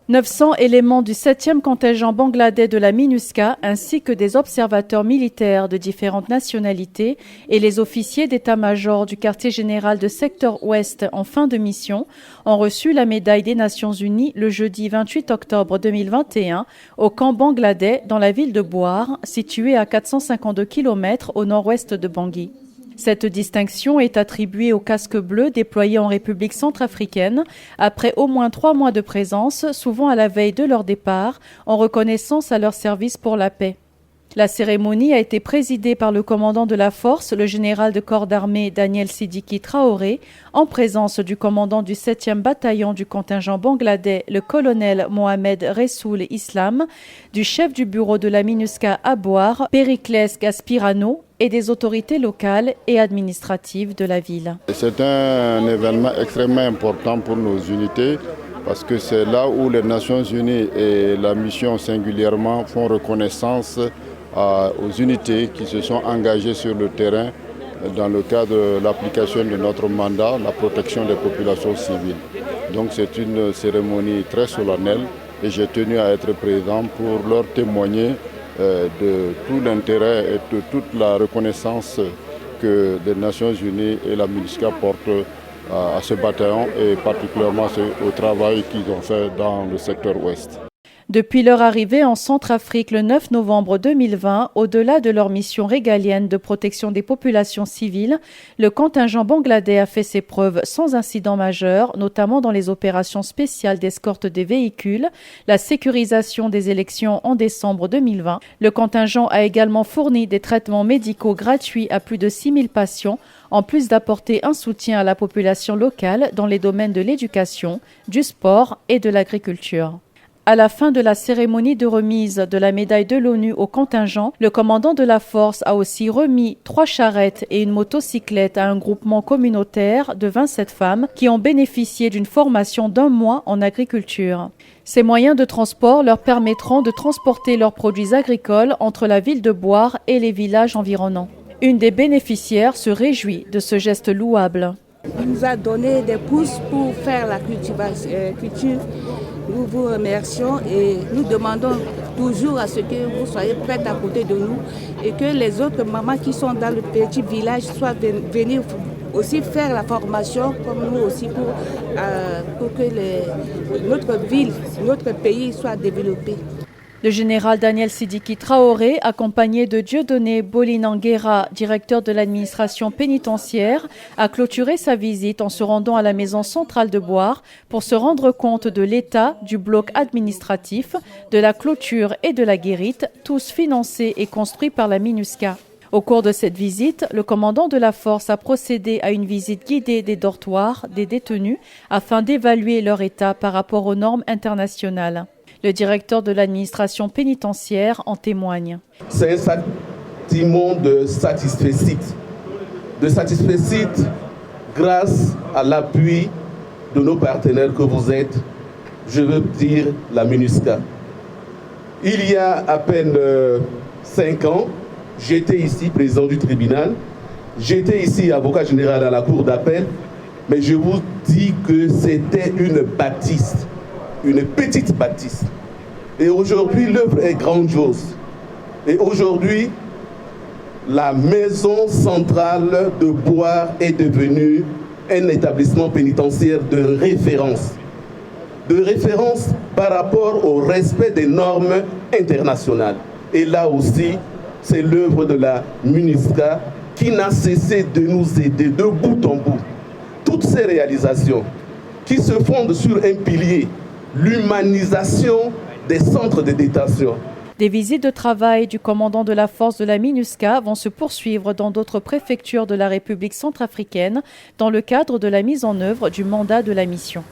900 éléments du 7e contingent bangladais de la MINUSCA ainsi que des observateurs militaires de différentes nationalités et les officiers d'état-major du quartier général de secteur ouest en fin de mission ont reçu la médaille des Nations Unies le jeudi 28 octobre 2021 au camp bangladais dans la ville de Bouar, située à 452 km au nord-ouest de Bangui. Cette distinction est attribuée aux casques bleus déployés en République centrafricaine après au moins 3 mois de présence, souvent à la veille de leur départ, en reconnaissance à leur service pour la paix. La cérémonie a été présidée par le commandant de la force, le général de corps d'armée Daniel Sidiki Traoré, en présence du commandant du 7e bataillon du contingent bangladais, le colonel Mohamed Ressoul Islam, du chef du bureau de la MINUSCA à Bouar, Périclès Gaspirano, et des autorités locales et administratives de la ville. C'est un événement extrêmement important pour nos unités parce que c'est là où les Nations Unies et la mission singulièrement font reconnaissance aux unités qui se sont engagées sur le terrain dans le cadre de l'application de notre mandat, la protection des populations civiles. Donc c'est une cérémonie très solennelle et j'ai tenu à être présent pour leur témoigner de tout l'intérêt et de toute la reconnaissance que les Nations Unies et la MINUSCA portent à ce bataillon et particulièrement au travail qu'ils ont fait dans le secteur ouest. Depuis leur arrivée en Centrafrique le 9 novembre 2020, au-delà de leur mission régalienne de protection des populations civiles, le contingent bangladais a fait ses preuves sans incident majeur, notamment dans les opérations spéciales d'escorte des véhicules, la sécurisation des élections en décembre 2020. Le contingent a également fourni des traitements médicaux gratuits à plus de 6000 patients, en plus d'apporter un soutien à la population locale dans les domaines de l'éducation, du sport et de l'agriculture. À la fin de la cérémonie de remise de la médaille de l'ONU au contingent, le commandant de la force a aussi remis 3 charrettes et une motocyclette à un groupement communautaire de 27 femmes qui ont bénéficié d'une formation d'1 mois en agriculture. Ces moyens de transport leur permettront de transporter leurs produits agricoles entre la ville de Bouar et les villages environnants. Une des bénéficiaires se réjouit de ce geste louable. Il nous a donné des pousses pour faire la culture. Nous vous remercions et nous demandons toujours à ce que vous soyez prêts à côté de nous et que les autres mamans qui sont dans le petit village soient venir aussi faire la formation comme nous aussi pour que notre ville, notre pays soit développé. Le général Daniel Sidiki Traoré, accompagné de Dieudonné Bolinanguera, directeur de l'administration pénitentiaire, a clôturé sa visite en se rendant à la maison centrale de Bouar pour se rendre compte de l'état du bloc administratif, de la clôture et de la guérite, tous financés et construits par la MINUSCA. Au cours de cette visite, le commandant de la force a procédé à une visite guidée des dortoirs des détenus afin d'évaluer leur état par rapport aux normes internationales. Le directeur de l'administration pénitentiaire en témoigne. C'est un sentiment de satisfecit grâce à l'appui de nos partenaires que vous êtes, je veux dire la MINUSCA. Il y a à peine 5 ans, j'étais ici président du tribunal, j'étais ici avocat général à la cour d'appel, mais je vous dis que c'était une bâtisse. Une petite bâtisse. Et aujourd'hui, l'œuvre est grandiose. Et aujourd'hui, la maison centrale de Bouar est devenue un établissement pénitentiaire de référence. De référence par rapport au respect des normes internationales. Et là aussi, c'est l'œuvre de la MINUSCA qui n'a cessé de nous aider de bout en bout. Toutes ces réalisations qui se fondent sur un pilier, l'humanisation des centres de détention. Des visites de travail du commandant de la force de la MINUSCA vont se poursuivre dans d'autres préfectures de la République centrafricaine dans le cadre de la mise en œuvre du mandat de la mission.